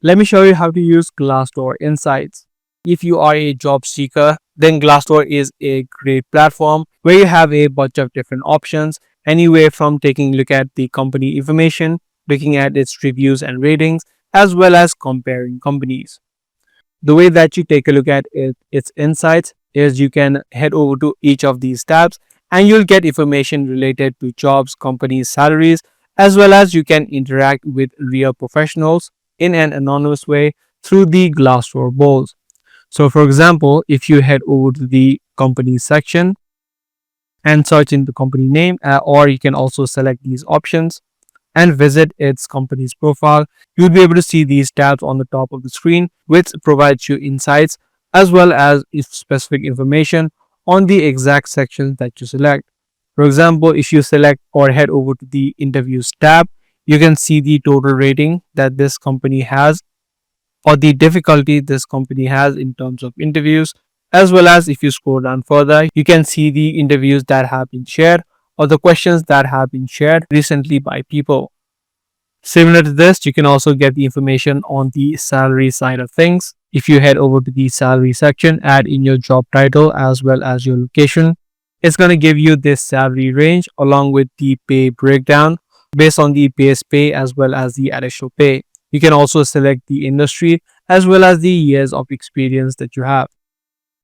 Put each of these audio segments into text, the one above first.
Let me show you how to use Glassdoor Insights. If you are a job seeker, then Glassdoor is a great platform where you have a bunch of different options, anywhere from taking a look at the company information, looking at its reviews and ratings, as well as comparing companies. The way that you take a look at its insights is you can head over to each of these tabs and you'll get information related to jobs, companies, salaries, as well as you can interact with real professionals in an anonymous way through the Glassdoor Bowls. So, for example, if you head over to the company section and search in the company name, or you can also select these options and visit its company's profile, you'll be able to see these tabs on the top of the screen, which provides you insights as well as specific information on the exact sections that you select. For example, if you select or head over to the interviews tab, you can see the total rating that this company has or the difficulty this company has in terms of interviews, as well as if you scroll down further, you can see the interviews that have been shared or the questions that have been shared recently by people. Similar to this, you can also get the information on the salary side of things. If you head over to the salary section, add in your job title as well as your location. It's going to give you this salary range along with the pay breakdown based on the base pay as well as the additional pay. You can also select the industry as well as the years of experience that you have.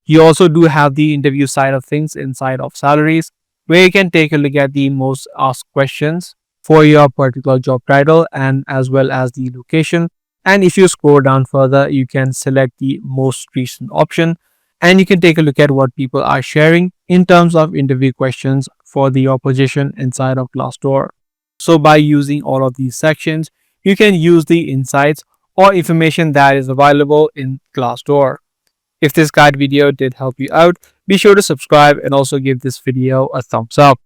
You also do have the interview side of things inside of salaries, where you can take a look at the most asked questions for your particular job title and as well as the location. And if you scroll down further, you can select the most recent option and you can take a look at what people are sharing in terms of interview questions for the opposition inside of Glassdoor. So by using all of these sections, you can use the insights or information that is available in Glassdoor. If this guide video did help you out, be sure to subscribe and also give this video a thumbs up.